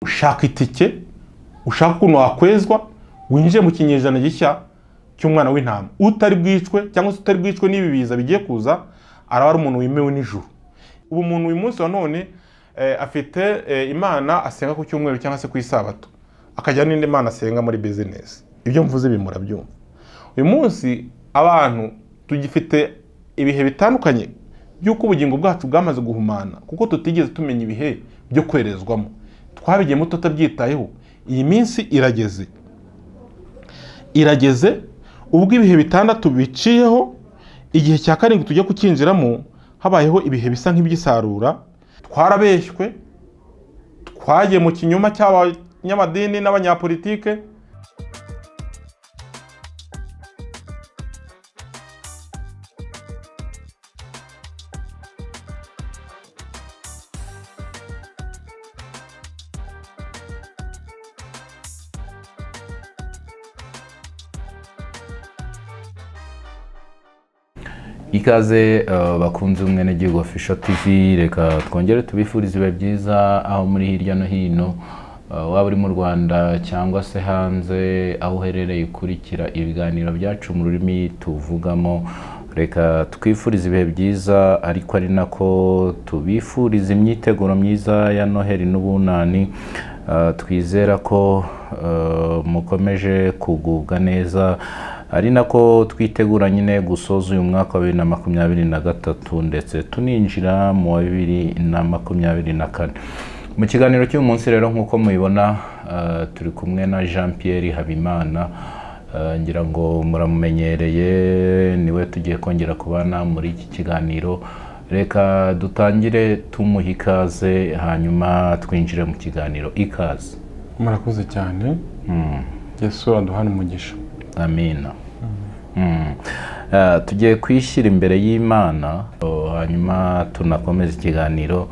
ushaka itike, ushaka ukuntu wakwezwa, winjiye mu kinyejana gishya cy'umwana w'intama, utari bwicwe cyangwa se utari bwicwe n'ibi biza bigiye kuza, araba ari umuntu wemewe n'ijuru. Ubu umuntu uyu munsi wa none afite Imana asenga ku cyumweru cyangwa se ku isabato, akajya n'indi Imana asenga muri business. Ibyo mvuze bimura byumva. Uyu munsi abantu tugifite ibihe bitandukanye by'uko ubugingo bwacu bwamaze guhumana, kuko tutigeze tumenya ibihe byo kwerezwamo. Twabigiyemo tutabyitayeho. Iyi minsi irageze ubwo ibihe bitandatu biciyeho, igihe cya karindwi tujya kukinjiramo habayeho ibihe bisa nk'iby'isarura. Twarabeshywe, twagiye mu kinyoma cy'abanyamadini n'abanyapolitike. Ikaze bakunze umwenegihugu Official TV, reka twongere tubifurize ibihe byiza aho muri hirya no hino, waba uri mu Rwanda cyangwa se hanze, aho uherereye ukurikira ibiganiro byacu mu rurimi tuvugamo. Reka twifurize ibihe byiza, ariko ari nako tubifuriza imyiteguro myiza ya Noheli n'Ubunani. Twizera ko mukomeje kugubwa neza, ari nako twitegura nyine gusoza uyu mwaka wa 2023 ndetse tuninjira mu 2024. Mu kiganiro cy'uyu munsi rero nk'uko mubibona, turi kumwe na Jean Pierre Habimana. Ngira ngo muramumenyereye, niwe tugiye kongera kubana muri iki kiganiro. Reka dutangire tumuha ikaze, hanyuma twinjire mu kiganiro. Ikaze. Murakoze cyane. Yesu aduhane umugisha. Amina. Tugiye kwishyira imbere y'Imana, hanyuma tunakomeza ikiganiro.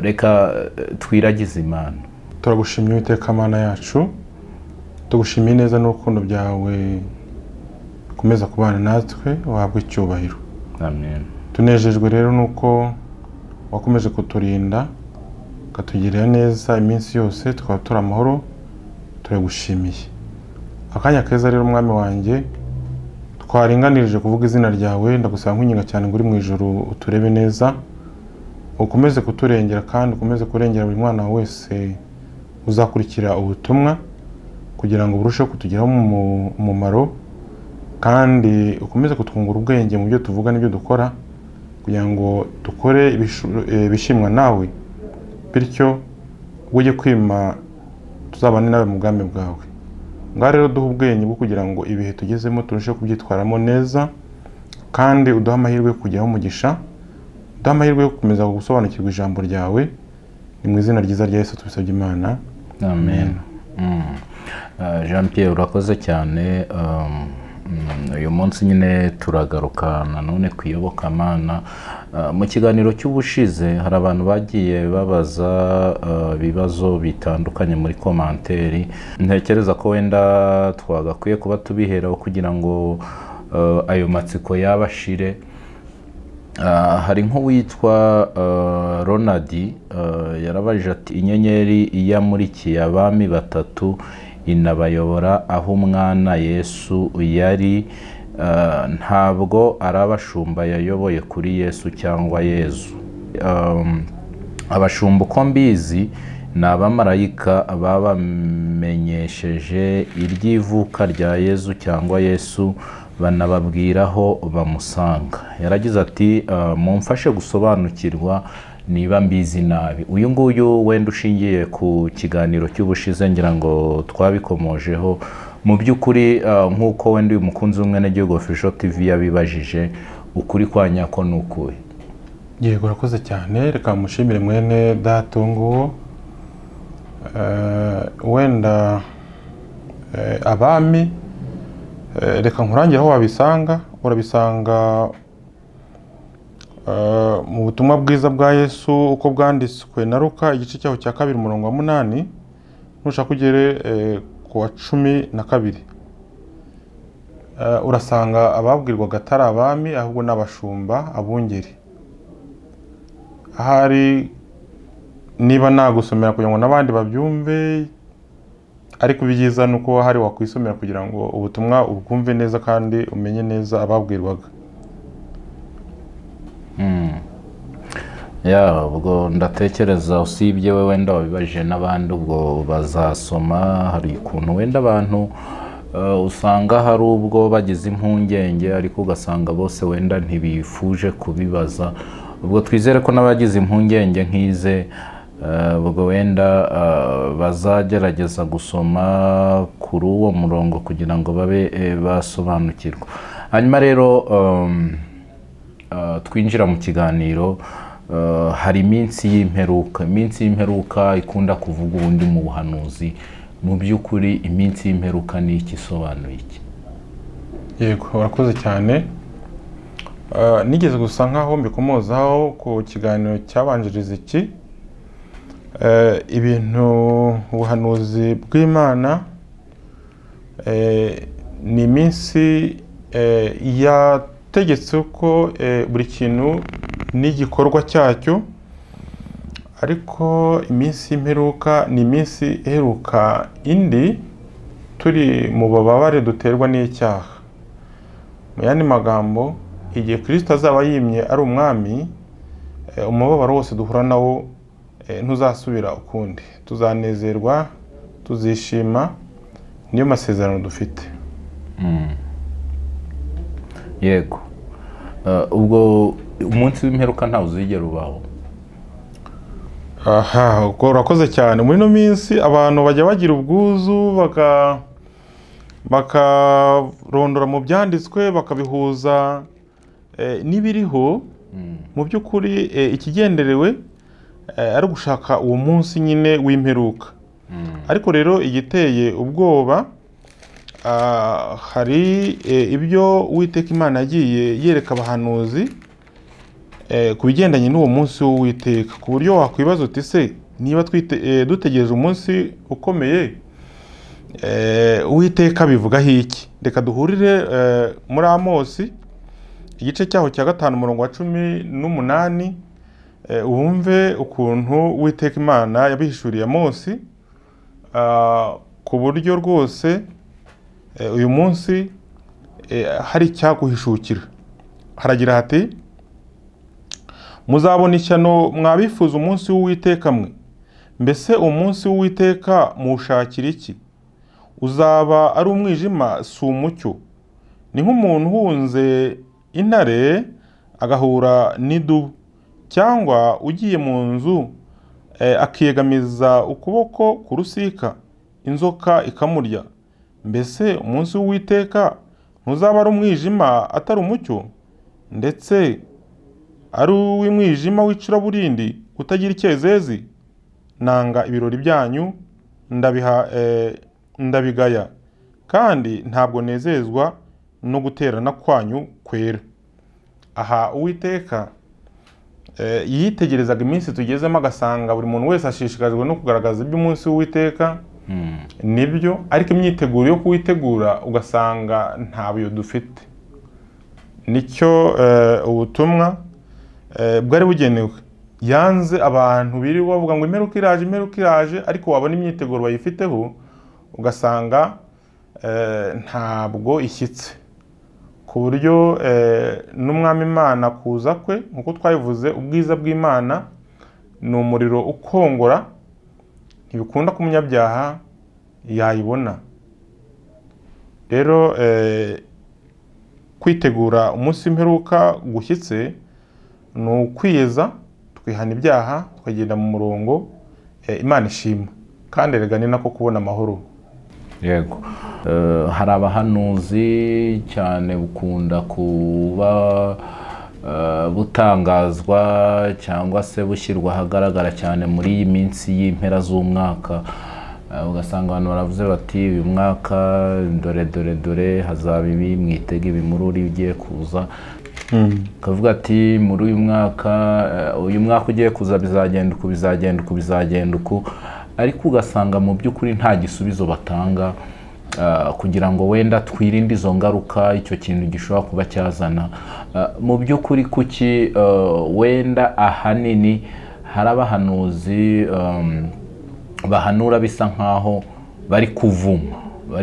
Reka twiragize Imana. Turagushimiye Uwiteka Mana yacu, tugushimiye neza n'urukundo byawe komeza kubana natwe, wahabwe icyubahiro. Amen. Tunejejwe rero nuko wakomeje kuturinda, ukatugirira neza iminsi yose, tukaba turi amahoro. Turagushimiye. Akanya keza rero mwami wanjye, twaringanirije kuvuga izina ryawe. Ndagusaba nkwinginga cyane ngo uri mu ijuru uturebe neza, ukomeze kuturengera kandi ukomeze kurengera buri mwana wese uzakurikira ubutumwa, kugira ngo burusheho kutugiraho umumaro, kandi ukomeze kutwungura ubwenge mu byo tuvuga n'ibyo dukora, kugira ngo dukore ibishimwa nawe, bityo ujye kwima tuzabane nawe mu bwami bwawe. Ngaho rero duha ubwenge bwo kugira ngo ibihe tugezemo turusheho kubyitwaramo neza, kandi uduha amahirwe yo kujyaho umugisha, uduha amahirwe yo gukomeza gusobanukirwa ijambo ryawe. Ni mu izina ryiza rya Yesu tubisabye Imana. Amen. Jean Pierre, urakoze cyane. Uyu munsi nyine turagaruka nanone kwiyobokamana. Mu kiganiro cy'ubushize hari abantu bagiye babaza ibibazo bitandukanye muri komanteri. Ntekereza ko wenda twagakwiye kuba tubiheraho kugira ngo ayo matsiko yabashire. Hari nk'uwitwa Ronald, yarabajije ati inyenyeri iyamurikiye abami batatu inabayobora aho umwana Yesu yari, ntabwo arabashumba yayoboye kuri Yesu cyangwa Yesu. Abashumba uko mbizi ni abamarayika babamenyesheje iry'ivuka rya Yesu cyangwa Yesu, banababwiraho bamusanga. Yaragize ati mumfashe gusobanukirwa niba mbizi nabi. Uyu nguyu wenda ushingiye ku kiganiro cy'ubushize, ngira ngo twabikomojeho. Mu by'ukuri nk'uko wenda uyu mukunzi w'umwenegihugu Official TV yabibajije, ukuri kwa nyako ni ukuhe? Yego, urakoze cyane. Reka mushimire mwene data nguwo. Wenda abami, reka nkurangire aho wabisanga. Urabisanga mu butumwa bwiza bwa Yesu uko bwanditswe na Luka igice cyaho cya 2:8, nushaka kugere ku wa 12. Urasanga ababwirwaga atari abami ahubwo n'abashumba, abungeri. Ahari niba nagusomera kugira ngo n'abandi babyumve, ariko ibyiza nuko hari wakwisomera kugira ngo ubutumwa ubwumve neza kandi umenye neza ababwirwaga. Ya, ubwo ndatekereza usibye we wenda wabibaje n'abandi ubwo bazasoma. Hari ukuntu wenda abantu usanga hari ubwo bagize impungenge ariko ugasanga bose wenda ntibifuje kubibaza. Ubwo twizere ko n'abagize impungenge nk'ize ubwo wenda bazagerageza gusoma kuri uwo murongo kugira ngo babe basobanukirwa. Hanyuma rero twinjira mu kiganiro. Hari iminsi y'imperuka ikunda kuvuga ubundi mu buhanuzi. Mu by'ukuri iminsi y'imperuka ni iki, isobanuye iki? Yego, urakoze cyane. Nigeze gusa nkaho mbikomozaho ku kiganiro cyabanjiriza iki, ibintu ubuhanuzi bw'Imana ni iminsi yategetse ko buri kintu n'igikorwa cyacyo, ariko iminsi y'imperuka ni iminsi iheruka indi, turi mu bubabare duterwa n'icyaha. Mu yandi magambo, igihe Kristo azaba yimye ari umwami, umubabaro wose duhura nawo ntuzasubira ukundi, tuzanezerwa, tuzishima, niyo masezerano dufite. Yego, ubwo umunsi w'imperuka ntawe uzigera ubaho. Ubwo urakoze cyane. Muri no minsi abantu bajya bagira ubwuzu bakarondora mu byanditswe bakabihuza n'ibiriho. Mu by'ukuri ikigenderewe ari gushaka uwo munsi nyine w'imperuka. Ariko rero igiteye ubwoba, hari ibyo Uwiteka Imana yagiye yereka abahanuzi ku bigendanye n'uwo munsi w'Uwiteka, ku buryo wakwibaza uti se niba dutegereje umunsi ukomeye, Uwiteka bivugaho iki? Reka duhurire muri Amosi igice cyaho cya 5 umurongo wa 18, wumve ukuntu Uwiteka Imana yabihishuriye Amosi, ku buryo rwose uyu munsi hari icyaguhishukira. Haragira hati: muzabona ishyano mwabifuza umunsi w'Uwiteka mwe, mbese umunsi w'Uwiteka muwushakira iki? Uzaba ari umwijima, si umucyo. Ni nk'umuntu uhunze intare agahura n'idubu, cyangwa ugiye mu nzu akiyegamiza ukuboko ku rusika, inzoka ikamurya. Mbese umunsi w'Uwiteka ntuzaba ari umwijima atari umucyo, ndetse ari uw'umwijima w'icuraburindi utagira icyezezi? Nanga ibirori byanyu, ndabigaya, kandi ntabwo nezezwa no guterana kwanyu kwera. Aha Uwiteka yitegerezaga iminsi tugezemo, agasanga buri muntu wese ashishikajwe no kugaragaza iby'umunsi w'Uwiteka. Nibyo, ariko imyiteguro yo kuwitegura ugasanga ntabuyo dufite. Nicyo ubutumwa bwari bugenewe. Yanze abantu birirwa bavuga ngo imperuka iraje, ariko wabona imyiteguro bayifiteho ugasanga ntabwo ishyitse, ku buryo n'umwami Imana kuza kwe, nkuko twabivuze, ubwiza bw'Imana ni umuriro ukongora, ntibikunda ko umunyabyaha yayibona. Rero kwitegura umunsi w'imperuka gushyitse ni ukwiyeza, twihana ibyaha, tukagenda mu murongo Imana ishima, kandi erega ni nako kubona amahoro. Yego, hari abahanuzi cyane bukunda kuba butangazwa cyangwa se bushyirwa ahagaragara cyane muri iyi minsi y'impera z'umwaka. Ugasanga abantu baravuze bati uyu mwaka dore hazaba ibi, mwitege ibi muri uri ugiye kuza. Kavuga ati muri uyu mwaka ugiye kuza bizagenda uku, ariko ugasanga mu by'ukuri nta gisubizo batanga kugira ngo wenda twirinde izo ngaruka icyo kintu gishobora kuba cyazana. Mu by'ukuri kuki wenda ahanini hari abahanuzi bahanura bisa nkaho bari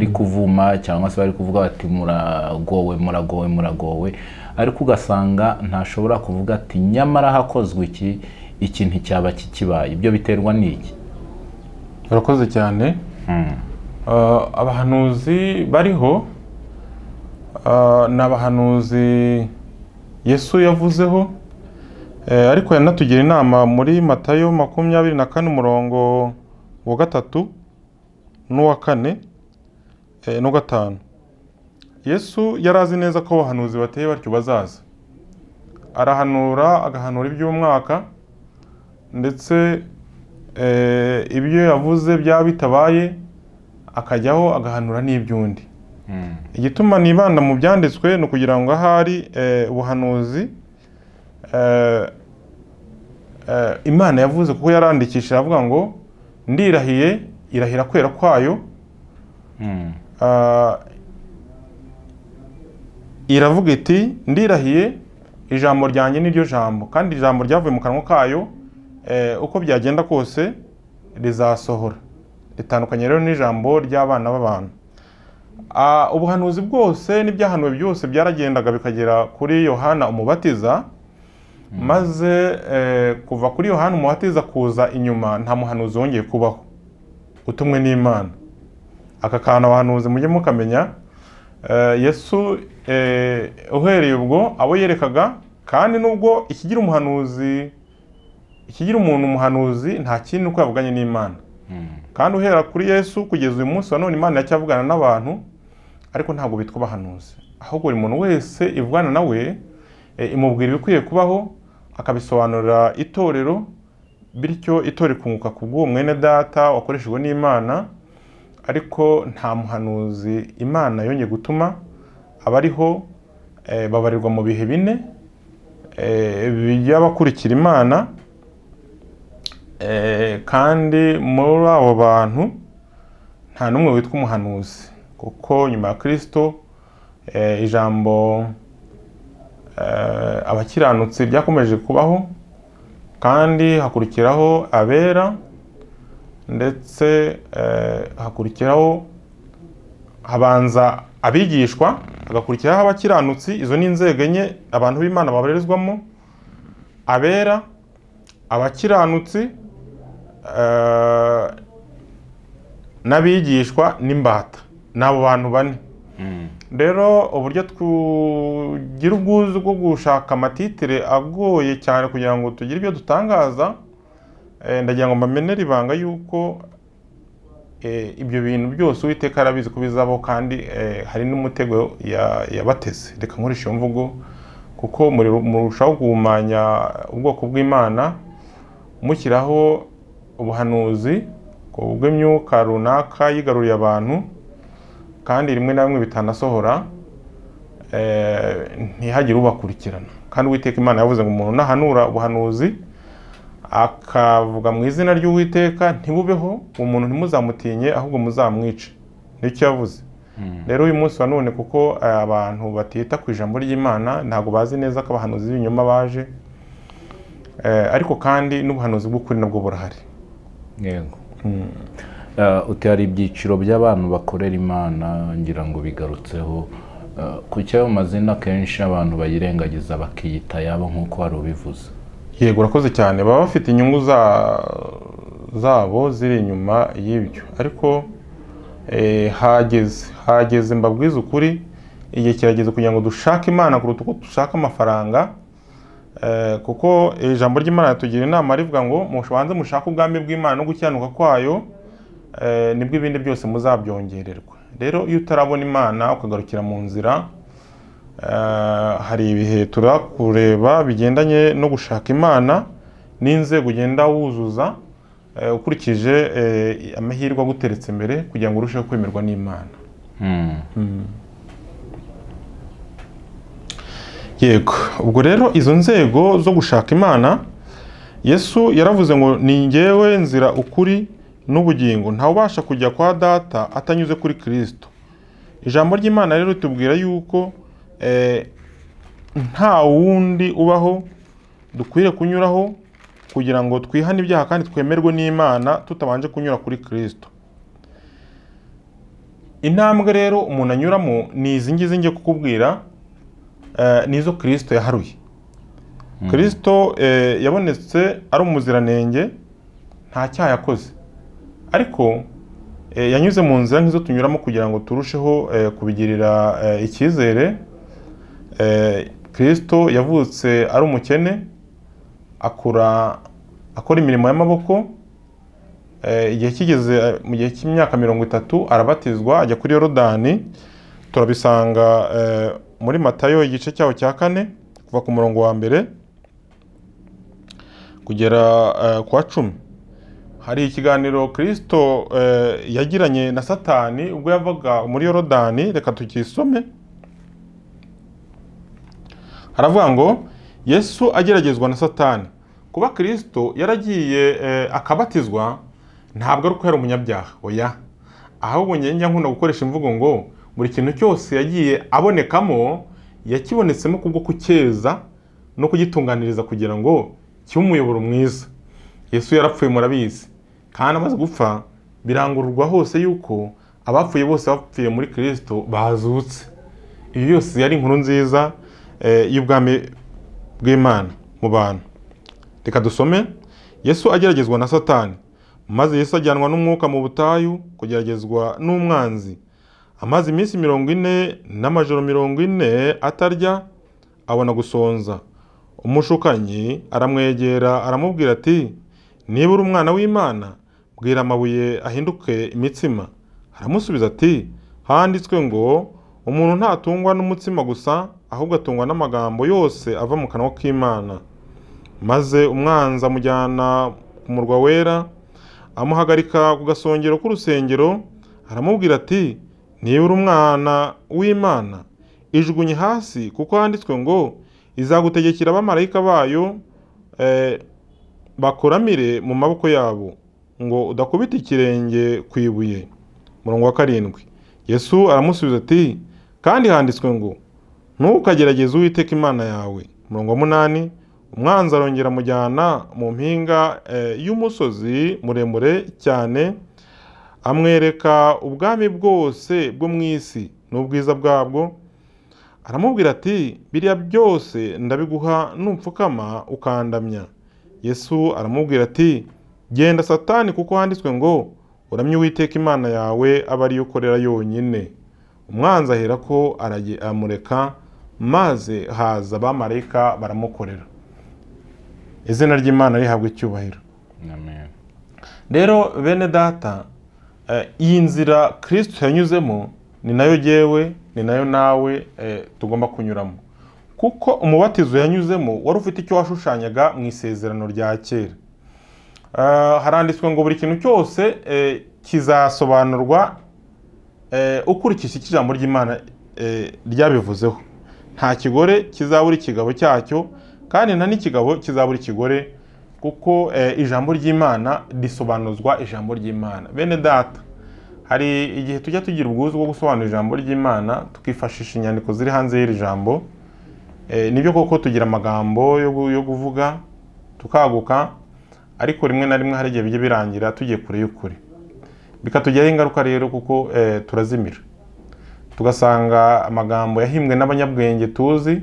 kuvuma cyangwa se bari kuvuga bati muragowe, ariko ugasanga ntashobora kuvuga ati nyamara hakozwe iki nticyaba kikibaye. Ibyo biterwa n'iki? Urakoze cyane. Abahanuzi bariho n'abahanuzi Yesu yavuzeho, ariko yanatugira inama muri Matayo 24 umurongo wa 3 n'uwa 4 no 5. Yesu yarazi neza ko abahanuzi bateye batyo bazaza. Arahanura, agahanura iby'umwaka, ndetse ibyo yavuze byaba bitabaye akajyaho agahanura n'ibyundi. Igituma nibanda mu byanditswe no kugira ngo ahari ubuhanuzi Imana yavuze, kuko yarandikishije avuga ngo ndirahiye irahira kwera kwayo. Iravuga iti ndirahiye ijambo ryanjye niryo jambo, kandi ijambo ryavuye mu kanwa kayo uko byagenda kose rizasohora. Ritandukanye rero n'ijambo ry'abana b'abantu. Ubuhanuzi bwose n'ibyahanuwe byose byaragendaga bikagera kuri Yohana umubatiza, maze kuva kuri Yohana umubatiza kuza inyuma nta muhanuzi wongeye kubaho utumwe n'Imana. Aka kantu abahanuzi mujye mukamenya. Yesu uhereye ubwo abo yerekaga, kandi nubwo ikigira umuntu umuhanuzi nta kintu uko yavuganye n'Imana. Kandi uhera kuri Yesu kugeza uyu munsi wa none Imana yacyavugana n'abantu, ariko ntabwo bitwa abahanuzi. Ahubwo buri muntu wese ivugana nawe imubwira ibikwiye kubaho, akabisobanurira itorero, bityo itorero kunguka kubw'uwo mwene data wakoreshejwe n'Imana. Ariko nta muhanuzi Imana yongeye gutuma. Abariho babarirwa mu bihe 4 by'abakurikira Imana, kandi muri abo bantu nta n'umwe witwa umuhanuzi, kuko nyuma ya Kristo ijambo abakiranutsi ryakomeje kubaho, kandi hakurikiraho abera, ndetse hakurikiraho habanza abigishwa, hagakurikiraho abakiranutsi. Izo ni inzego enye abantu b'Imana babarizwamo: abera, abakiranutsi, n'abigishwa n'imbata. N'abo bantu 4. Rero uburyo tugira ubwuzu bwo gushaka amatitire agoye cyane kugira ngo tugire ibyo dutangaza, ndagira ngo mbamenere ibanga yuko ibyo bintu byose Uwiteka arabizi ko bizabaho, kandi hari n'umutego yabateze. Reka nkoresha iyo mvugo, kuko murushaho guhumanya ubwoko bw'Imana mushyiraho ubuhanuzi bw'imyuka runaka yigaruriye abantu, kandi rimwe na rimwe bitanasohora, ntihagire ubakurikirana. Kandi Uwiteka Imana yavuze ngo umuntu nahanura ubuhanuzi akavuga mu izina ry'Uwiteka ntibubeho, umuntu ntimuzamutinye ahubwo muzamwice. Nicyo yavuze. Rero uyu munsi wa none, kuko abantu batita ku ijambo ry'Imana, ntabwo bazi neza ko abahanuzi b'ibinyoma baje, ariko kandi n'ubuhanuzi bw'ukuri nabwo burahari. Yego. Utari ibyiciro by'abantu bakorera Imana, ngira ngo bigarutseho kuki ayo mazina kenshi abantu bayirengagiza bakiyita yabo nk'uko wari ubivuze. Yego, urakoze cyane. Baba bafite inyungu zabo ziri inyuma y'ibyo, ariko hageze mbabwiza ukuri, igihe kirageze kugira ngo dushake Imana kuruta uko dushaka amafaranga, kuko ijambo ry'Imana tugira inama rivuga ngo mubanze mushake ubwami bw'Imana no gukiranirwa kwayo, nibwo ibindi byose muzabyongererwa. Rero iyo utarabona Imana ukagarukira mu nzira, hari ibihe turakureba bigendanye no gushaka Imana n'inzego ugenda wuzuza ukurikije amahirwe aguteretse imbere kugira ngo urusheho kwemerwa n'Imana. Yego, ubwo rero izo nzego zo gushaka Imana, Yesu yaravuze ngo ni njyewe nzira, ukuri n'ubugingo, ntawe ubasha kujya kwa Data atanyuze kuri Kristo. Ijambo ry'Imana rero tubwira yuko nta wundi ubaho dukwiriye kunyuraho kugira ngo twihane ibyaha kandi twemerwe n'Imana tutabanje kunyura kuri Kristo. Intambwe rero umuntu anyuramo ni izi ngizi ngiye kukubwira, nizo Kristo yaharuye. Kristo yabonetse ari umuziranenge, nta cyaha yakoze, ariko yanyuze mu nzira nk'izo tunyuramo kugira ngo turusheho kubigirira icyizere. Kristo yavutse ari umukene, akora imirimo y'amaboko. Igihe kigeze mu gihe cy'imyaka 30 arabatizwa, ajya kuri Yorodani. Turabisanga muri Matayo igice cyaho cya 4 kuva ku murongo wa 1 kugera kwa 10. Hari ikiganiro Kristo yagiranye na Satani ubwo yavaga muri Yorodani. Reka tukisome. Haravuga ngo Yesu ageragezwa na Satani. Kuba Kristo yaragiye akabatizwa ntabwo ari uko yari umunyabyaha, oya, ahubwo njya nkunda gukoresha imvugo ngo buri kintu cyose yagiye abonekamo yakibonetsemo kubwo kucyeza no kugitunganiriza kugira ngo kibe umuyoboro mwiza. Yesu yarapfuye murabizi, kandi amaze gupfa birangururwa hose yuko abapfuye bose bapfuye muri Kristo bazutse. Iyo yose yari inkuru nziza y'ubwami bw'Imana mu bantu. Reka dusome. Yesu ageragezwa na Satani. Maze Yesu ajyanwa n'umwuka mu butayu kugeragezwa n'umwanzi. Amaze iminsi 40 n'amajoro 40 atarya, abona gusonza. Umushukanyi aramwegera aramubwira ati, niba uri umwana w'Imana, bwira amabuye ahinduke imitsima. Aramusubiza ati, handitswe ngo umuntu ntatungwa n'umutsima gusa, ahubwo atungwa n'amagambo yose ava mu kanwa k'Imana. Maze umwanzi amujyana ku murwa wera, amuhagarika ku gasongero k'urusengero, aramubwira ati, niba uri umwana w'Imana, ijugunye hasi, kuko handitswe ngo izagutegekera abamarayika bayo bakuramire mu maboko yabo, ngo udakubita ikirenge ku ibuye. Murongo wa 7. Yesu aramusubiza ati, kandi handitswe ngo ntukagerageze Uwiteka Imana yawe. Murongo wa 8. Umwanzi arongera amujyana mu mpinga y'umusozi muremure cyane, amwereka ubwami bwose bwo mu isi n'ubwiza bwabwo. Aramubwira ati, biriya byose ndabiguha numpfukama ukandamya. Yesu aramubwira ati, genda Satani, kuko handitswe ngo uramye Uwiteka Imana yawe abe ariyo ukorera yonyine. Umwanzi ahera ko amureka, maze haza abamarayika baramukorera. Izina ry'Imana rihabwa icyubahiro. Amen. Rero bene data, iyi nzira Kristo yanyuzemo ni nayo jewe, ni nayo nawe tugomba kunyuramo. Kuko umubatizo yanyuzemo wari ufite icyo washushanyaga mu isezerano rya kera. Haranditswe ngo buri kintu cyose kizasobanurwa ukurikije ijambo ry'Imana ryabivuzeho. Nta kigore kizabura ikigabo cyacyo, kandi nta n'ikigabo kizabura ikigore, kuko ijambo ry'Imana risobanuzwa ijambo ry'Imana. Bene data, hari igihe tujya tugira ubwuzu bwo gusobanura ijambo ry'Imana tukifashisha inyandiko ziri hanze y'iri jambo. Nibyo koko tugira amagambo yo kuvuga tukaguka, ariko rimwe na rimwe hari igihe bijye birangira tugiye kure y'ukuri, bikatugiraho ingaruka rero, kuko turazimira tugasanga amagambo yahimbwe n'abanyabwenge tuzi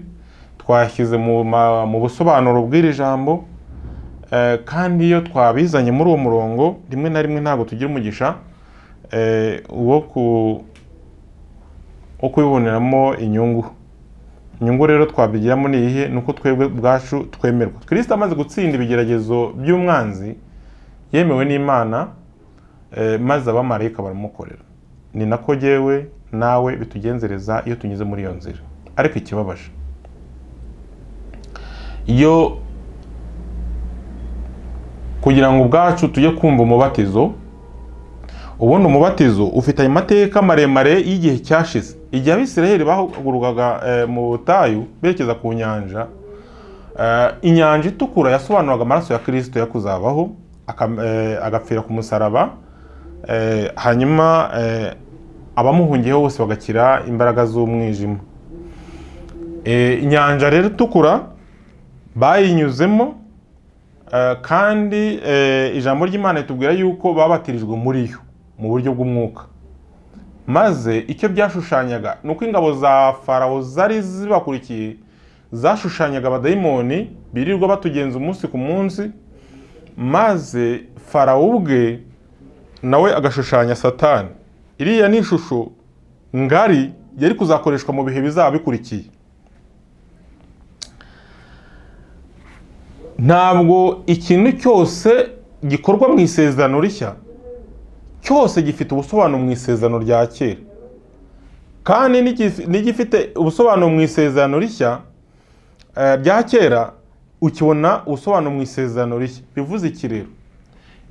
twashyize mu busobanuro bw'iri jambo, kandi iyo twabizanye muri uwo murongo rimwe na rimwe ntabwo tugira umugisha wo kubiboneramo inyungu. Rero twabigiramo ni iyihe? Nuko twebwe bwacu twemerwa. Kristo amaze gutsinda ibigeragezo by'umwanzi, yemewe n'Imana, maze abamarayika baramukorera. Ni nako jewe nawe bitugenzereza iyo tunyuze muri iyo nzira. Ariko ikibabaje, iyo kugira ngo ubwacu tujye kumva umubatizo, ubundi umubatizo ufite amateka maremare y'igihe cyashize. Igihe Abisiraheli bahagurukaga mu butayu berekeza ku nyanja, inyanja itukura yasobanuraga amaraso ya Kristo yakuzabaho agapfira ku musaraba, hanyuma abamuhungiyeho bose bagakira imbaraga z'umwijima. Inyanja rero itukura bayinyuzemo, kandi ijambo ry'Imana ritubwira yuko babatirijwe muri yo mu buryo bw'umwuka. Maze icyo byashushanyaga nuko ingabo za Farawo zari zibakurikiye zashushanyaga abadayimoni birirwa batugenza umunsi ku munsi, maze Farawo ubwe nawe agashushanya Satani. Iriya ni ishusho ngari yari kuzakoreshwa mu bihe bizaba bikurikiye. Ntabwo ikintu cyose gikorwa mu isezerano rishya cyose gifite ubusobanuro mu isezerano rya kera, kandi n'igifite ubusobanuro mu isezerano rishya rya kera ukibona ubusobanuro mu isezerano rishya. Bivuze iki rero?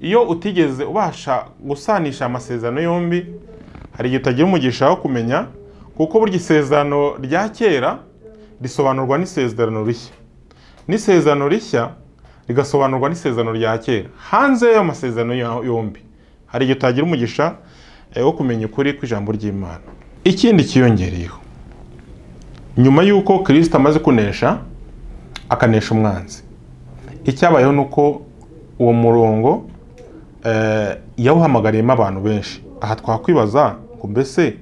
Iyo utigeze ubasha gusanisha amasezerano yombi, hari igihe utagira umugisha wo kumenya, kuko burya isezerano rya kera risobanurwa n'isezerano rishya, n'isezerano rishya rigasobanurwa n'isezerano rya kera. Hanze y'amasezerano yombi hari igihe utagira umugisha wo kumenya ukuri kw'ijambo ry'Imana. Ikindi kiyongereyeho, nyuma y'uko Kristo amaze kunesha akanesha umwanzi, icyabayeho nuko uwo murongo yawuhamagariyemo abantu benshi. Aha twakwibaza ngo mbese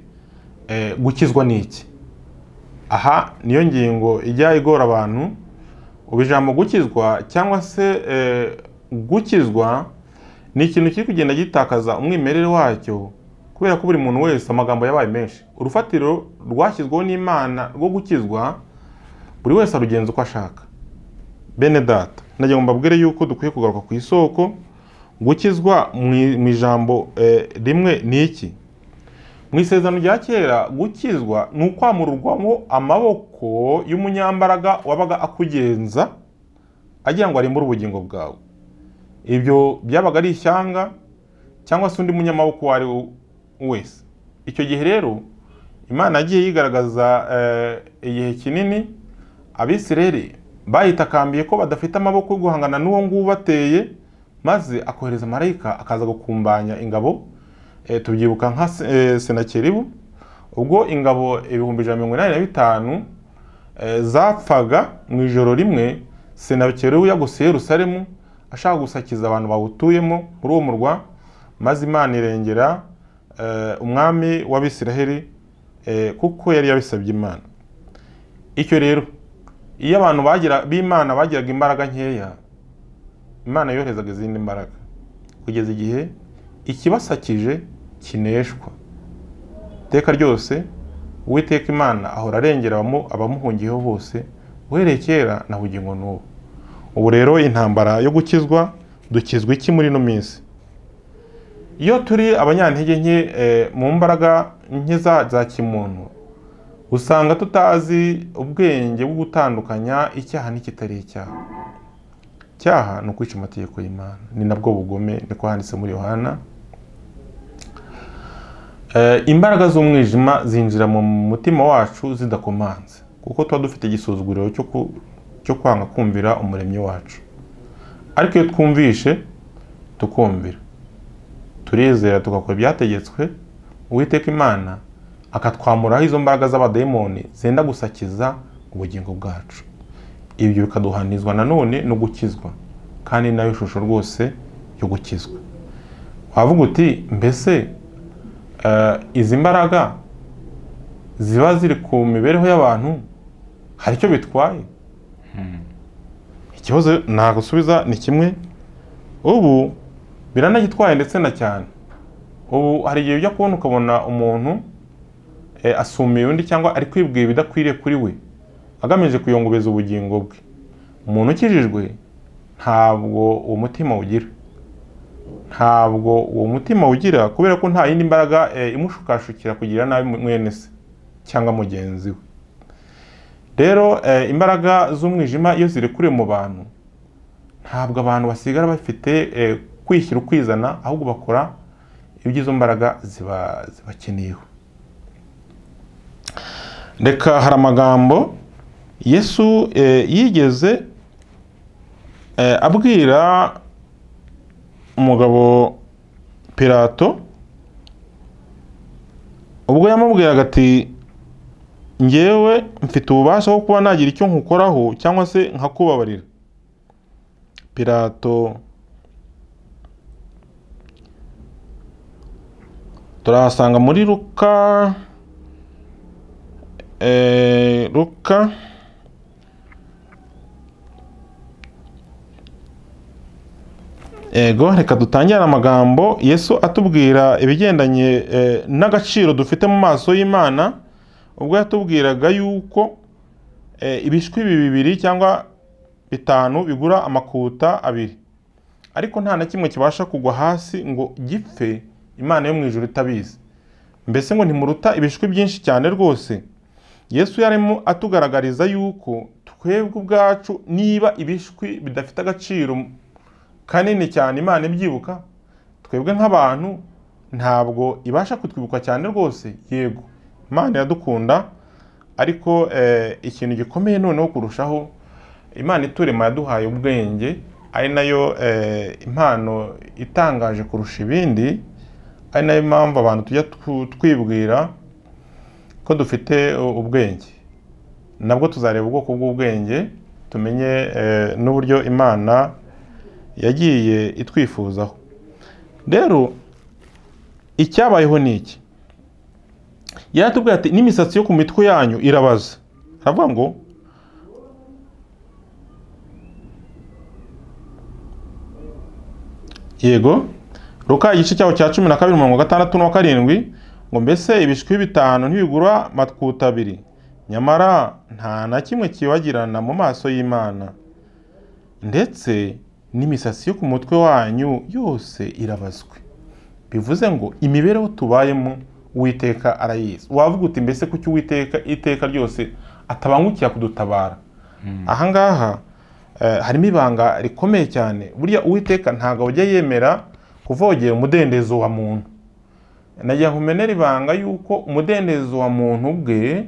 gukizwa ni iki? Aha niyo ngingo ijya igora abantu. Ijambo gukizwa cyangwa se gukizwa ni ikintu kiri kugenda gitakaza umwimerere wacyo, kubera ko buri muntu wese amagambo yabaye menshi. Urufatiro rwashyizweho n'Imana rwo gukizwa buri wese arugenza uko ashaka. Bene data, nagira ngo mbabwire yuko dukwiye kugaruka ku isoko. Gukizwa mu ijambo rimwe ni iki? Mu isezerano rya kera gukizwa ni ukwamururwamo amaboko y'umunyambaraga wabaga akugenza agira ngo arimbure ubugingo bwawe. Ibyo byabaga ari ishyanga cyangwa se undi munyamaboko wari wese. Icyo gihe rero Imana yagiye yigaragaza igihe kinini. Abisirayeli bayitakambiye ko badafite amaboko yo guhangana n'uwo nguwo bateye, maze akohereza marayika akaza gukumbanya ingabo. Tubyibuka nka Senakeribu, ubwo ingabo 185 zapfaga mu ijoro rimwe. Senakeribu yagose Yerusalemu ashaka gusakiza abantu bawutuyemo muri uwo murwa, maze Imana irengera umwami w'Abisiraheli kuko yari yabisabye Imana. Icyo rero iyo abantu b'Imana bagiraga imbaraga nkeya, Imana yoherezaga izindi mbaraga kugeza igihe ikibasakije kineshwa. Iteka ryose Uwiteka Imana ahora arengera abamuhungiyeho bose, uhereye kera na bugingo n'ubu. Ubu rero intambara yo gukizwa, dukizwa iki muri ino minsi? Iyo turi abanyantege nke mu mbaraga nke za kimuntu, usanga tutazi ubwenge bwo gutandukanya icyaha n'ikitari icyaha. Icyaha ni ukwica amategeko y'Imana, ni nabwo bugome, niko handitse muri Yohana. Imbaraga z'umwijima zinjira mu mutima wacu zidakomanze, kuko tuba dufite igisuzuguriro cyo kwanga kumvira umuremyi wacu. Ariko iyo twumvishe tukumvira, turizera tugakora ibyategetswe, Uwiteka Imana akatwamuraho izo mbaraga z'abadayimoni zenda gusakiza ubugingo bwacu. Ibyo bikaduhanizwa nanone no gukizwa, kandi nayo shusho rwose yo gukizwa. Wavuga uti mbese izi mbaraga ziba ziri ku mibereho y'abantu hari icyo bitwaye? Ikibazo nagusubiza ni kimwe. Ubu biranagitwaye ndetse na cyane. Ubu hari igihe ujya kubona ukabona umuntu asumiye undi cyangwa ari kwibwira ibidakwiriye kuri we agamije kuyongobeza ubugingo bwe. Umuntu ukijijwe ntabwo uwo mutima ugira, kubera ko nta yindi mbaraga imushukashukira kugira nabi mwene se cyangwa mugenzi we. Rero imbaraga z'umwijima iyo zirekure mu bantu, ntabwo abantu basigara bafite kwishyira ukwizana, ahubwo bakora ibyo izo mbaraga zibakeneyeho. Reka hari amagambo Yesu yigeze abwira umugabo Pilato, ubwo yamubwiraga ati njyewe mfite ububasha bwo kuba nagira icyo nkukoraho cyangwa se nkakubabarira. Pilato turahasanga muri Luka reka dutangire amagambo Yesu atubwira ibigendanye n'agaciro dufite mu maso y'Imana, ubwo yatubwiraga yuko ibishwi bibiri cyangwa bitanu bigura amakuta 2, ariko nta na kimwe kibasha kugwa hasi ngo gipfe Imana yo mu ijuru itabizi. Mbese ngo ntimuruta ibishwi byinshi cyane rwose? Yesu yarimo atugaragariza yuko twebwe ubwacu niba ibishwi bidafite agaciro kanini cyane Imana ibyibuka, twebwe nk'abantu ntabwo ibasha kutwibuka cyane rwose. Yego Imana iradukunda, ariko ikintu gikomeye noneho kurushaho, Imana iturema yaduhaye ubwenge, ari nayo impano itangaje kurusha ibindi, ari nayo mpamvu abantu tujya twibwira ko dufite ubwenge. Nabwo tuzareba ubwoko bw'ubwenge, tumenye n'uburyo Imana yagiye itwifuzaho. Rero icyabayeho ni iki? Yaratubwiye ati n'imisatsi yo ku mitwe yanyu irabaza. Aravuga ngo yego, Luka igice cyaho cya 12:67 ngo mbese ibishwi bitanu ntibigura amakuta 2, nyamara nta na kimwe kibagirana mu maso y'Imana, ndetse n'imisatsi yo ku mutwe wanyu yose irabazwe. Bivuze ngo imibereho tubayemo Uwiteka arayizi. Wavuga uti mbese kuki Uwiteka iteka ryose atabangukiye kudutabara? Ahangaha harimo ibanga rikomeye cyane. Burya Uwiteka ntago ujya yemera kuvogera umudendezo wa muntu. Najya kumenera ibanga yuko umudendezo wa muntu bwe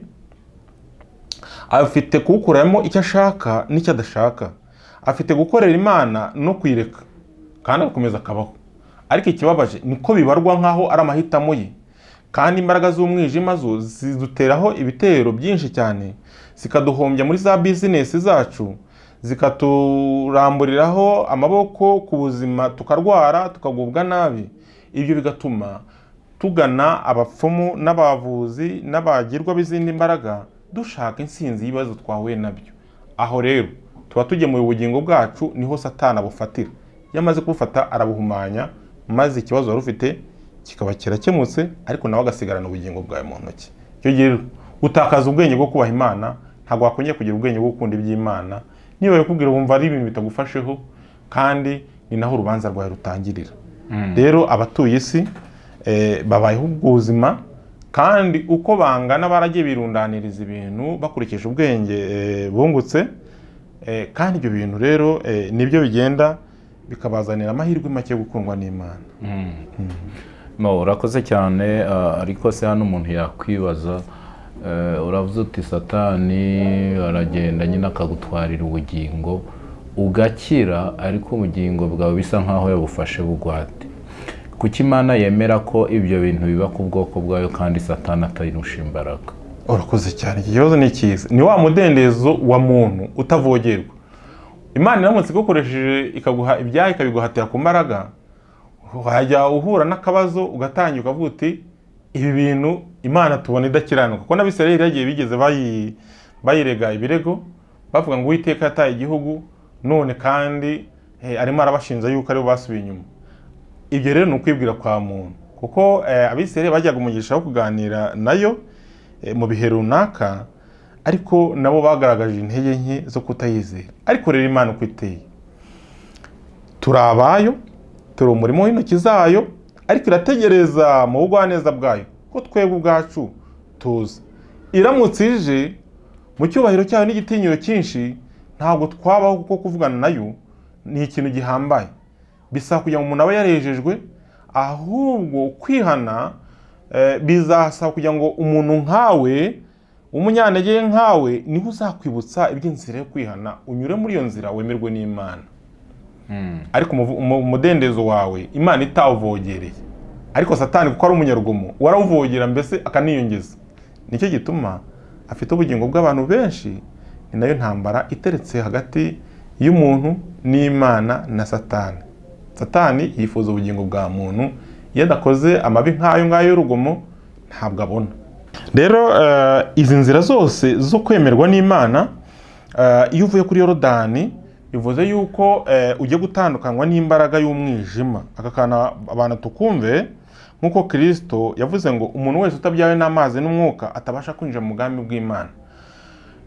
afite kuwukuramo icyo ashaka n'icyo adashaka. Afite gukorera Imana no kwireka kandi agakomeza akabaho. Ariko ikibabaje niko bibarwa nkaho ari amahitamo ye, kandi imbaraga z'umwijima zo ziduteraho ibitero byinshi cyane, zikaduhombya muri za business zacu, zikaturamburiraho amaboko ku buzima, tukarwara tukagubwa nabi. Ibyo bigatuma tugana abapfumu n'abavuzi n'abagirwa bizindi mbaraga dushaka insinzi y'ibibazo twahuye nabyo. Aho rero tuba tugemuye ubugingo bwacu, niho Satani abufatira. Yamaze kubufata arabuhumanya, maze ikibazo wari ufite kikaba kirakemutse, ariko nawe agasigarana ubugingo bwawe mu ntoki. Cyo gihe utakaza ubwenge bwo kubaha Imana, ntabwo wakongera kugira ubwenge bwo gukunda iby'Imana. Niba yakubwira wumva ari ibintu bitagufasheho, kandi ni naho urubanza rwawe rutangirira. Rero abatuye isi babayeho ubuzima, kandi uko bangana baragiye birundaniriza ibintu bakurikije ubwenge bungutse, kandi ibyo bintu rero nibyo bigenda bikabazanira amahirwe make yo gukundwa n'Imana. Urakoze cyane, ariko se hano umuntu yakwibaza, uravuze uti Satani aragenda nyine akagutwarira ubugingo ugakira, ariko ubugingo bwawe bisa nkaho yabufashe bugwate. Kuki Imana yemera ko ibyo bintu biba ku bwoko bwayo kandi Satani atayirusha imbaraga? Urakoze cyane, iki kibazo ni cyiza. Ni wa mudendezo wa muntu utavogerwa. Imana iramutse igukoresheje ikaguha ibyaha ikabiguhatira ku mbaraga, wajya uhura n'akabazo ugatangira ukavuga uti ibi bintu Imana tubona idakiranuka. Kuko n'Abisirayeli yagiye bigeze bayirega ibirego, bavuga ngo Uwiteka yataye igihugu, none kandi arimo arabashinja yuko aribo basubiye inyuma. Ibyo rero ni ukwibwira kwa muntu, kuko Abisirayeli bajyaga umugisha wo kuganira nayo mu bihe runaka, ariko nabo bagaragaje intege nke zo kutayizera. Ariko rero Imana uko iteye, turi abayo, turi umurimo w'intoki zayo, ariko irategereza mu bugwaneza bwayo ko twebwe ubwacu tuza. Iramutse ije mu cyubahiro cyayo n'igitinyiro cyinshi, ntabwo twabaho, kuko kuvugana nayo ni ikintu gihambaye. Bisa kugira ngo umuntu aba yarejejwe, ahubwo kwihana bizasaba kugira ngo umuntu nkawe, umunyantege nkawe, niho uzakwibutsa iby'inzira yo kwihana, unyure muri iyo nzira wemerwe n'Imana. Ariko umudendezo wawe Imana itawuvogereye, ariko Satani kuko ari umunyarugomo warawuvogera, mbese akaniyongeza. Nicyo gituma afite ubugingo bw'abantu benshi. Ni nayo ntambara iteretse hagati y'umuntu n'Imana na Satani. Satani yifuza ubugingo bwa muntu, iyo adakoze amabi nk'ayo ngayo y'urugomo ntabwo abona. Rero izi nzira zose zo kwemerwa n'Imana, iyo uvuye kuri Yorodani bivuze yuko ugiye gutandukanywa n'imbaraga y'umwijima. Aka kana abantu tukumve, nk'uko Kristo yavuze ngo umuntu wese utabyawe n'amazi n'umwuka atabasha kwinjira mu mugambi bw'Imana.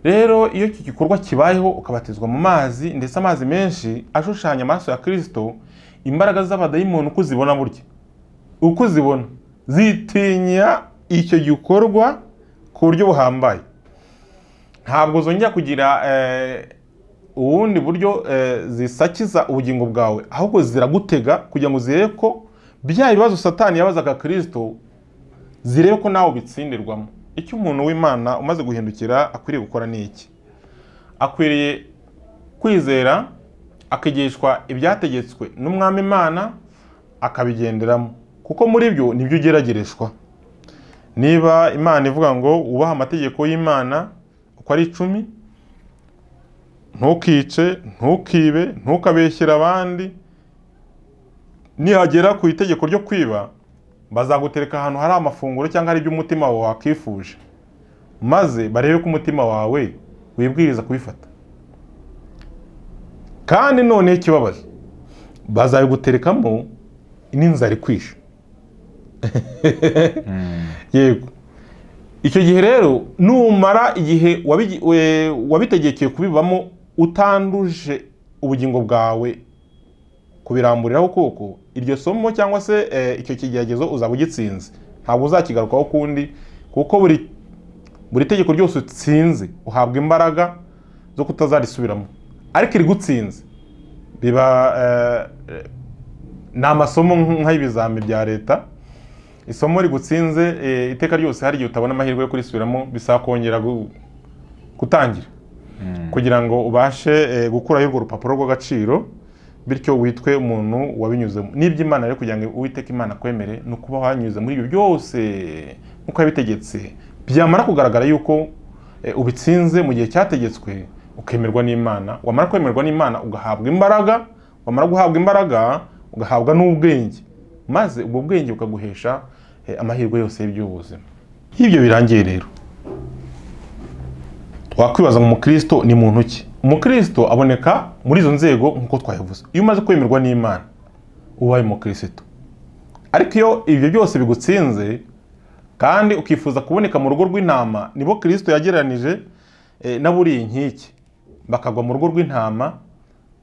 Rero iyo iki gikorwa kibayeho ukabatizwa mu mazi, ndetse amazi menshi ashushanya amaraso ya Kristo, imbaraga z'abadayimoni uko zibona burya, uko zibona zitinya icyo gikorwa ku buryo buhambaye. Ntabwo zongera kugira ubundi buryo zisakiza ubugingo bwawe, ahubwo ziragutega kugira ngo zirebe ko bya bibazo Satani yabazaga Kristo, zirebe ko nawe bitsindirwamo. Icyo umuntu w'Imana umaze guhindukira akwiriye gukora ni iki? Akwiriye kwizera, akigishwa ibyategetswe n'Umwami Imana, akabigenderamo, kuko muri byo nibyo ugeragereshwa. Niba Imana ivuga ngo ubaha amategeko y'Imana uko ari 10, ntukice, ntukibe, ntukabeshyere abandi, nihagera ku itegeko ryo kwiba bazagutereka ahantu hari amafunguro cyangwa hari ibyo umutima wawe wakifuje, maze barebe ko umutima wawe wibwiriza kubifata. Kandi none ikibabaje, bazabiguterekamo n'inzara ikwishe. Yego, icyo gihe rero numara igihe wabitegekeye kubibamo utanduje ubugingo bwawe kubiramburiraho ukuboko, iryo somo cyangwa se icyo kigeragezo uzaba ugitsinze, ntabwo uzakigarukaho kundi, kuko buri tegeko ryose utsinze uhabwa imbaraga zo kutazarisubiramo. Ariko iri gutsinze biba ni amasomo nk'ay'ibizami bya leta. Isomo rigutsinze iteka ryose hari igihe utabona amahirwe yo kurisubiramo, bisaba kongera gutangira kugira ngo ubashe gukuraho urwo rupapuro rw'agaciro, bityo witwe umuntu wabinyuzemo. N'iby'Imana rero kugira ngo Uwiteka Imana kwemere no kuba wanyuze muri ibyo byose uko yabitegetse, byamara kugaragara yuko ubitsinze mu gihe cyategetswe, ukemerwa n'Imana. Wamara kwemerwa n'Imana ugahabwa imbaraga, wamara guhabwa imbaraga ugahabwa n'ubwenge, maze ubwo bwenge bukaguhesha amahirwe yose y'iby'ubuzima. Ibyo birangiye rero, wakwibaza ngo umukristo ni muntu ki? Umukristo aboneka muri izo nzego nk'uko twabivuze. Iyo umaze kwemerwa n'Imana ubaye umukristo. Ariko iyo ibyo byose bigutsinze kandi ukifuza kuboneka mu rugo rw'intama, nibo Kristo yagereranije n'aburiye inkike, bakagwa mu rugo rw'intama,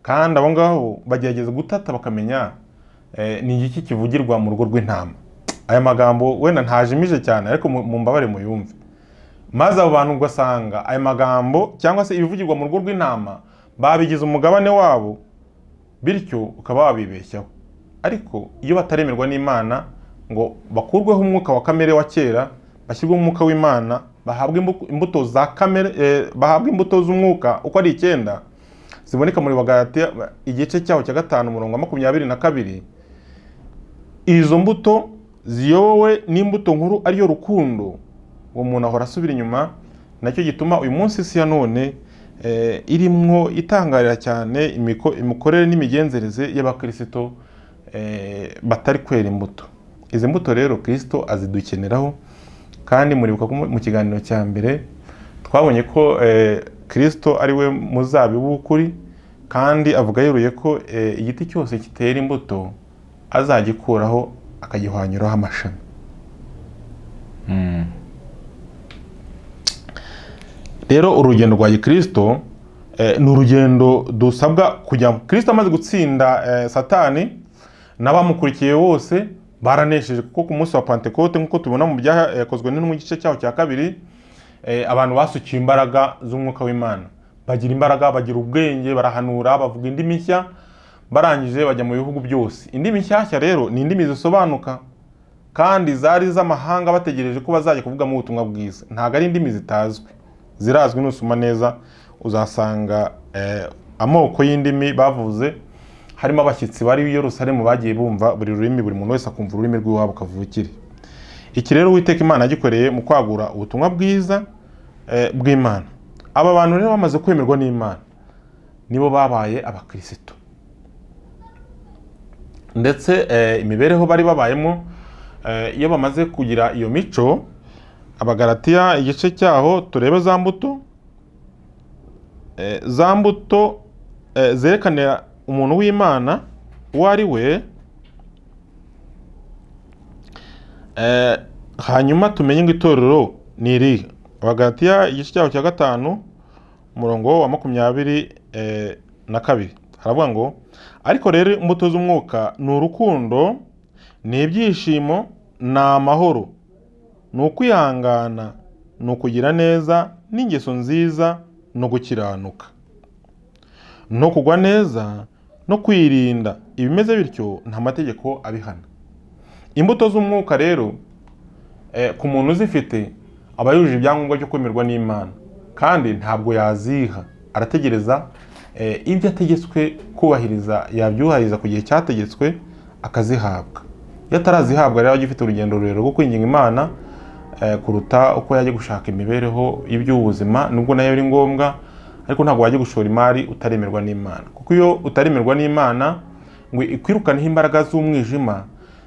kandi abo ngaho bagerageza gutata bakamenya ni iki kivugirwa mu rugo rw'intama. Aya magambo wenda ntajimije cyane, ariko mu mbabare muyumve. Maze abo bantu ugasanga aya magambo cyangwa se ibivugirwa mu rugo rw'intama babigize umugabane wabo, bityo ukaba wabibeshyaho. Ariko iyo bataremerwa n'Imana ngo bakurweho umwuka wa kamere wa kera, bashyirweho umwuka w'Imana, bahabwa imbuto za kamere, bahabwa imbuto z'umwuka uko ari 9 ziboneka muri Bagalatiya igice cyaho cya 5:22. Izo mbuto ziyobowe n'imbuto nkuru ariyo rukundo, uwo muntu ahora asubira inyuma. Nacyo gituma uyu munsi isi ya none irimwo itangarira cyane imikorere n'imigenzereze y'abakristo batari kwera imbuto. Izi mbuto rero Kristo azidukeneraho, kandi muribuka mu kiganiro cya mbere twabonye ko Kristo ari we muzabibu w'ukuri, kandi avuga yeruye ko igiti cyose kitera imbuto azagikuraho akagihwanyuraho amashami. Rero urugendo rwa Kristo ni urugendo dusabwa kujyamo. Kristo amaze gutsinda Satani n'abamukurikiye bose baranesheje, kuko ku munsi wa Pentecote nk'uko tubona mu byakozwe n'intumwa igice cyaho cya 2, abantu basukiye imbaraga z'umwuka w'Imana, bagira imbaraga, bagira ubwenge, barahanura, bavuga indimi nshya, barangije bajya mu bihugu byose. Indimi nshyashya rero ni indimi zisobanuka, kandi zari z'amahanga bategereje ko bazajya kuvuga mu butumwa bwiza. Ntago ari indimi zitazwi, zirazwi. Nusoma neza uzasanga amoko y'indimi bavuze, harimo abashyitsi bari i Yerusalemu bagiye bumva buri rurimi, buri muntu wese akumva ururimi rw'iwabo kavukire. Iki rero Uwiteka Imana yagikoreye mu kwagura ubutumwa bwiza bw'Imana. Aba bantu rero bamaze kwemerwa n'Imana, nibo babaye abakristo. Ndetse imibereho bari babayemo iyo bamaze kugira iyo mico, Abagalatiya igice cyaho turebe za mbuto zerekana umuntu w'Imana uwo ari we, hanyuma tumenye ngo itorero ni irihe. Abagalatiya igice cyaho cya 5 umurongo wa 22 haravuga ngo, ariko rero imbuto z'umwuka ni urukundo, ni ibyishimo, ni amahoro, ni ukwihangana, ni ukugira neza, n'ingeso nziza, no gukiranuka, no kugwa neza, no kwirinda. Ibimeze bityo nta mategeko abihana. Imbuto z'umwuka rero ku muntu uzifite aba yujuje ibyangombwa byo kwemerwa n'Imana, kandi ntabwo yaziha, arategereza ibyo ategetswe kubahiriza yabyubahiriza ku gihe cyategetswe akazihabwa. Iyo atarazihabwa rero agifite urugendo rurerure rwo kwinginga Imana kuruta uko yajya gushaka imibereho y'iby'ubuzima, nubwo nayo ari ngombwa, ariko ntabwo wajya gushora imari utaremerwa n'Imana. Kuko iyo utaremerwa n'Imana ngo ikwirukaneho imbaraga z'umwijima,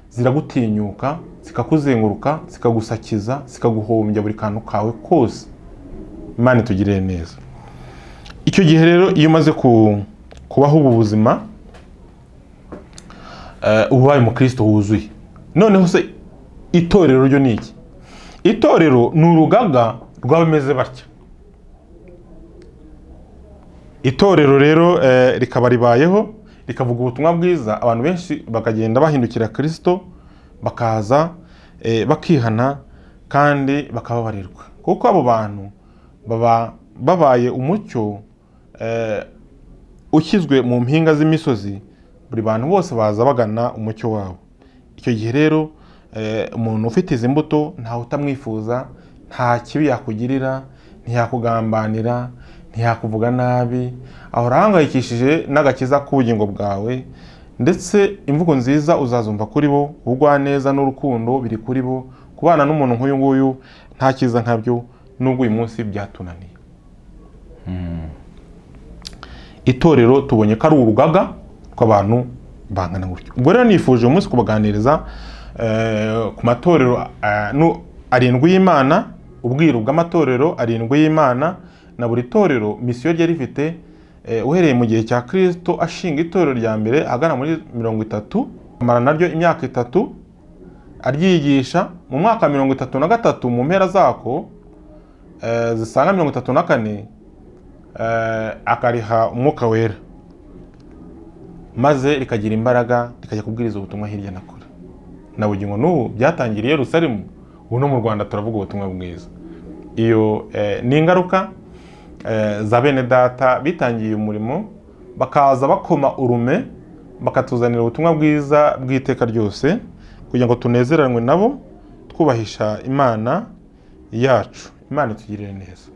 ziragutinyuka, zikakuzenguruka, zikagusakiza, zikaguhombya buri kantu kawe kose. Imana itugirire neza. Icyo gihe rero iyo umaze kubaho ubu buzima, ubaye umukristo wuzuye. Noneho se itorero ryo ni iki? Itorero ni urugaga rw'abameze batya. Itorero rero rikaba ribayeho, rikavuga ubutumwa bwiza, abantu benshi bakagenda bahindukira Kristo, bakaza bakihana kandi bakababarirwa. Kuko abo bantu baba babaye umucyo ukizwe mu mpinga z'imisozi, buri bantu bose baza bagana umucyo wabo. Icyo gihe rero umuntu ufite izi mbuto ntawe utamwifuza, nta kibi yakugirira, ntiyakugambanira, ntiyakuvuga nabi, ahora ahangayikishije n'agakiza k'ubugingo bwawe, ndetse imvugo nziza uzazumva kuri bo, ubugwaneza n'urukundo biri kuri bo. Kubana n'umuntu nk'uyu nguyu nta kiza nkabyo, nubwo uyu munsi byatunaniye. Itorero tubonye ko ari urugaga rw'abantu bangana gutyo. Ubwo rero nifuje uyu munsi kubaganiriza ku matorero 7 y'Imana, ubwiru bw'amatorero 7 y'Imana, na buri torero misiyo ryari rifite uhereye mu gihe cya Kristo ashinga itorero rya mbere agana muri 30, amara naryo imyaka 3 aryigisha. Mu mwaka 33 mu mpera zako zisanga 34 akariha umwuka wera, maze rikagira imbaraga rikajya kubwiriza ubutumwa hirya na kure. Na bugingo n'ubu byatangiriye Yerusalemu, ubu no mu Rwanda turavuga ubutumwa bwiza. Iyo ni ingaruka za bene data bitangiye umurimo, bakaza bakoma urume, bakatuzanira ubutumwa bwiza bw'iteka ryose, kugira ngo tunezeranwe nabo, twubahisha Imana yacu. Imana itugirire neza.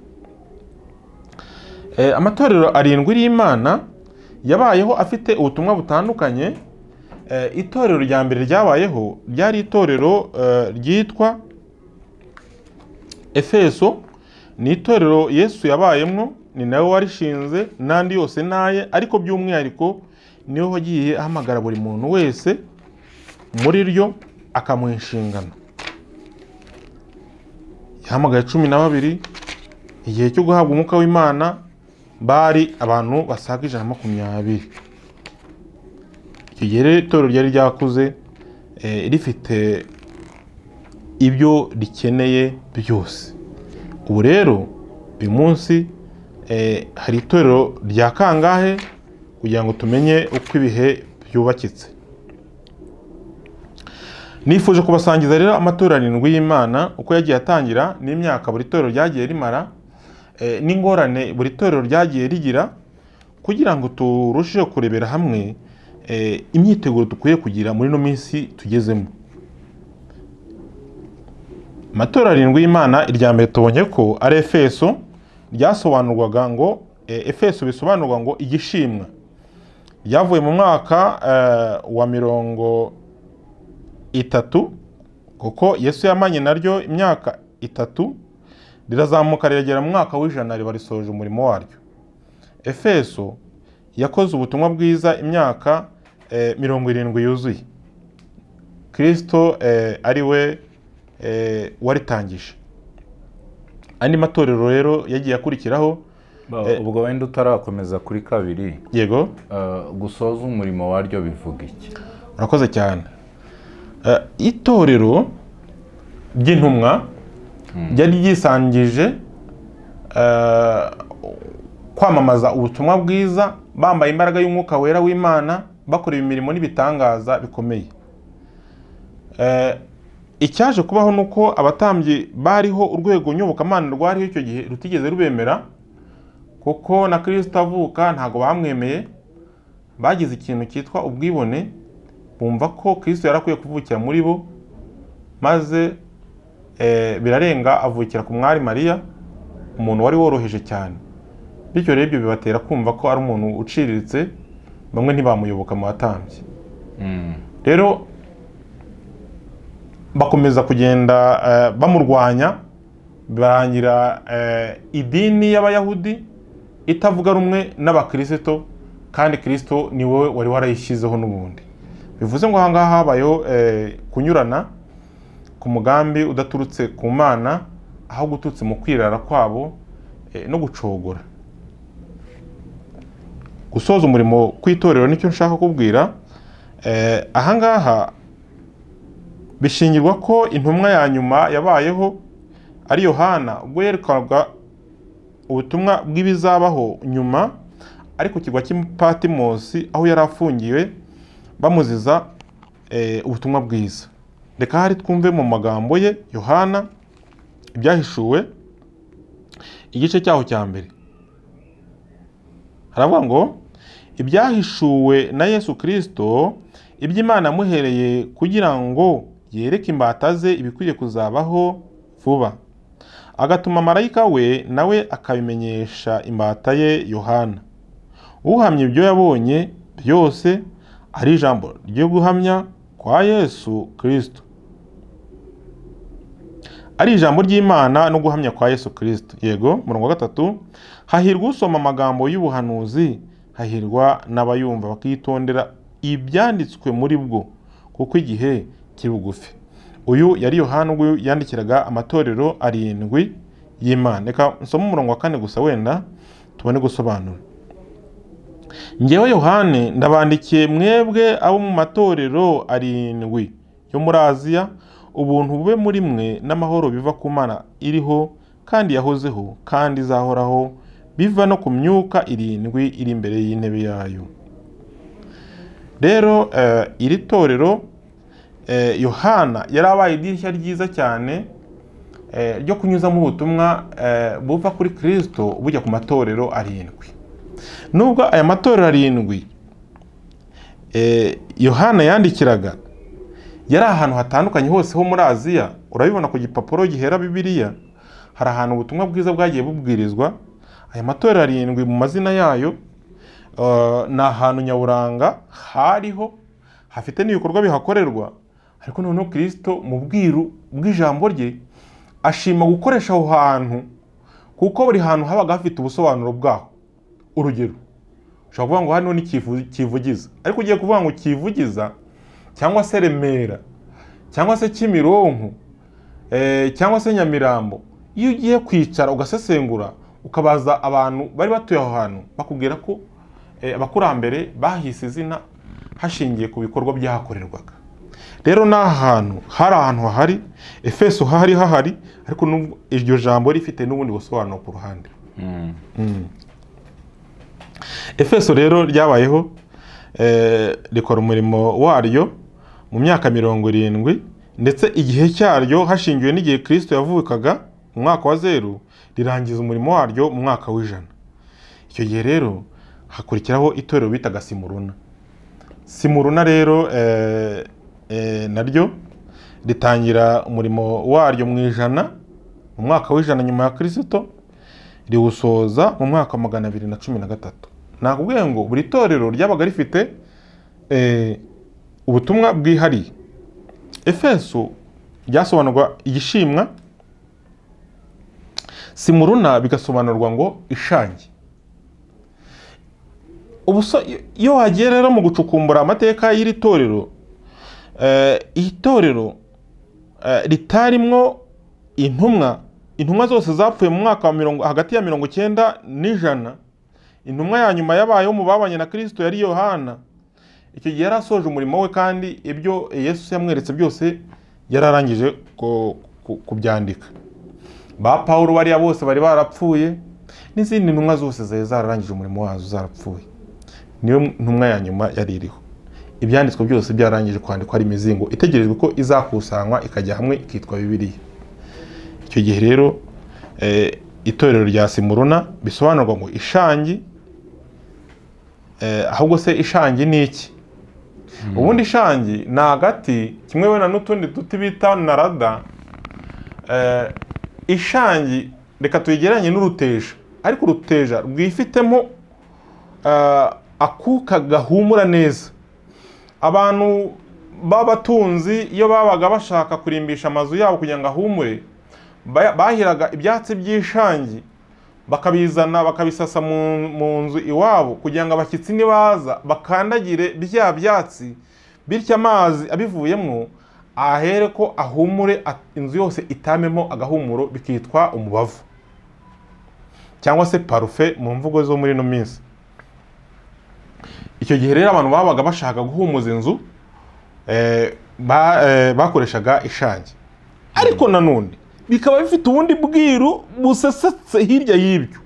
Amatorero 7 y'Imana yabayeho afite ubutumwa butandukanye. Itorero rya mbere ryabayeho ryari itorero ryitwa Efeso. Ni itorero Yesu yabayemwo, ni nawe warishinze, n'andi yose naye, ariko by'umwihariko niwe wagiye ahamagara buri muntu wese muri ryo akamuha inshingano. Yahamagaye 12. Igihe cyo guhabwa umwuka w'Imana bari abantu basaga 120. Icyo gihe itorero ryari ryakuze, rifite ibyo rikeneye byose. Ubu rero uyu munsi hari itorero rya kangahe, kugira ngo tumenye uko ibihe byubakitse. Nifuje kubasangiza rero amatorero 7 y'Imana uko yagiye atangira, n'imyaka buri torero ryagiye rimara, n'ingorane buri torero ryagiye rigira, kugira ngo turusheho kurebera hamwe imyiteguro dukwiye kugira muri no minsi tugezemo. Amatorero 7 y'Imana, irya mbere tubonye ko ari Efeso, ryasobanurwaga ngo Efeso bisobanurwa ngo igishimwa. Ryavuye mu mwaka wa 30, kuko Yesu yamanye naryo imyaka 3, rirazamuka riragera mu mwaka w'100 riba risoje umurimo waryo. Efeso yakoze ubutumwa bwiza imyaka 70 yuzuye. Kristo ari we waritangije. Andi matorero rero yagiye akurikiraho. Ubwo wenda utarakomeza kuri kabiri, Yego. Gusoza umurimo waryo bivuga iki? Urakoze cyane. Itorero ry'intumwa ryari ryisangije kwamamaza ubutumwa bwiza, bambaye imbaraga y'umwuka wera w'Imana, bakora imirimo n'ibitangaza bikomeye. Icyaje kubaho nuko abatambyi bariho urwego nyobokamana rwariho icyo gihe rutigeze rubemera, kuko na Kristo avuka ntago bamwemeye. Bagize ikintu cyitwa ubwibone, bumva ko Kristo yarakwiye kuvukira muri bo, maze birarenga avukira ku mwari Mariya, umuntu wari woroheje cyane. Bityo rero ibyo bibatera kumva ko ari umuntu uciriritse, bamwe ntibamuyoboka mu batambyi. Rero bakomeza kugenda bamurwanya, barangira idini y'Abayahudi itavuga rumwe n'Abakristo, kandi Kristo ni wowe wari warayishyizeho n'ubundi. Bivuze ngo ahangaha habayeho kunyurana ku mugambi udaturutse ku Mana, aho gututse mu kwirara kwabo no gucogora. Gusoza umurimo kw'itorero nicyo nshaka kubwira. Ahangaha bishingirwa ko intumwa ya nyuma yabayeho ari Yohana, ubwo yerekanaga ubutumwa bw'ibizabaho nyuma, ariko kigwa cy'Ipatimosi aho yari afungiwe bamuziza ubutumwa bwiza. Reka hari twumve mu magambo ye Yohana ibyahishuwe igice cyaho cya mbere. Haravuga ngo ibyahishuwe na Yesu Kristo, iby'Imana yamuhereye kugira ngo yereke imbata ze ibikwiriye kuzabaho vuba, agatuma marayika we nawe akabimenyesha imbata ye Yohana. Uhamya ibyo yabonye byose ari ijambo ryo guhamya kwa Yesu Kristo, ari ijambo ry'Imana no guhamya kwa Yesu Kristo. Yego. Murongo wa 3, hahirwa usoma amagambo y'ubuhanuzi, hahirwa n'abayumva bakitondera ibyanditswe muri bwo, kuko igihe kiri bugufi. Uyu yari Yohana ubwo yandikiraga amatorero 7 y'Imana. Reka nsome umurongo wa 4 gusa wenda tubone gusobanura. Ngewe Yohane ndabandikiye mwebwe abo mu matorero 7 yo muri Aziya, ubuntu bube muri mwe n'amahoro biva ku Mana iriho kandi yahozeho kandi izahoraho, biva no ku myuka 7 iri imbere y'intebe yayo. Rero iri torero Yohana yarabaye idirishya ryiza cyane ryo kunyuzamo ubutumwa buva kuri Kristo bujya ku matorero 7. Nubwo aya matorero 7 Yohana yandikiraga yari ahantu hatandukanye hose ho muri Aziya, urabibona ku gipapuro gihera Bibiliya, hari ahantu ubutumwa bwiza bwagiye bubwirizwa. Aya matorero 7 mu mazina yayo ni ahantu nyaburanga hariho hafite n'ibikorwa bihakorerwa, ariko noneho Kristo mu bwiru bw'ijambo rye ashima gukoresha aho hantu, kuko buri hantu habaga hafite ubusobanuro bwaho. Urugero, ushobora kuvuga ngo hano ni Kivugiza, ariko ugiye kuvuga ngo Kivugiza cyangwa se Remera cyangwa se Kimironko cyangwa se Nyamirambo, iyo ugiye kwicara ugasesengura ukabaza abantu bari batuye aho hantu, bakubwira ko abakurambere bahise izina hashingiye ku bikorwa byahakorerwaga. Rero n'ahantu hari ahantu hahari, Efeso hahari, ariko iryo jambo rifite n'ubundi busobanuro ku ruhande. Efeso rero ryabayeho rikora umurimo waryo mu myaka 70, ndetse igihe cyaryo hashingiwe n'igihe Kristo yavukaga mu mwaka wa 0, rirangiza umurimo waryo mu mwaka w'100. Icyo gihe rero hakurikiraho itorero bitaga Simuruna rero naryo ritangira umurimo waryo mu 100, mu mwaka w'100 nyuma ya Kristo, riwusoza mu mwaka wa 213. Nakubwiye ngo buri torero ryabaga rifite ubutumwa bwihariye. Efeso ryasobanurwa igishimwa, Simuruna bigasobanurwa ngo ishangi. iyo wagiye rero mu gucukumbura amateka y'iri torero, itorero ritarimwo intumwa zose zapfuye mu mwaka wa hagati ya 90 n'ijana. Intumwa ya nyuma yabayeho mu babanye na Kristo yari Yohana. Icyo gihe yarasoje umurimo we kandi ibyo Yesu yamweretse byose yararangije kubyandika. Ba Paulo bariya bose bari barapfuye, n'izindi ntumwa zose zari zararangije umurimo wazo zarapfuye. Niyo ntumwa ya nyuma yari iriho. Ibyanditswe byose byarangije kwandikwa ari imizingo itegerejwe ko izakusanywa ikajya hamwe ikitwa Bibiliya. Icyo gihe rero itorero rya Simuruna bisobanurwa ngo ishangi. Ahubwo se ishangi ni iki? Ubundi ishangi ni agati kimwe wena n'utundi duti bita narada. Ishangi reka tuyigeranye n'uruteja, ariko uruteja rwifitemo akuka gahumura neza. Abantu b'abatunzi iyo babaga bashaka kurimbisha amazu yabo kugira ngo ahumure, bahiraga ibyatsi by'ishangi bakabizana bakabisasa mu nzu iwabo kugira ngo abashyitsi nibaza bakandagire bya byatsi, bityo amazi abivuyemo ahere ko ahumure, inzu yose itamemo agahumuro, bikitwa umubavu cyangwa se parufe mu mvugo zo muri no minsi. Icyo gihe rero abantu babaga bashaka guhumuza inzu bakoreshaga ishangi, ariko nanone bikaba bifite ubundi bwiru busesetse hirya y'ibyo.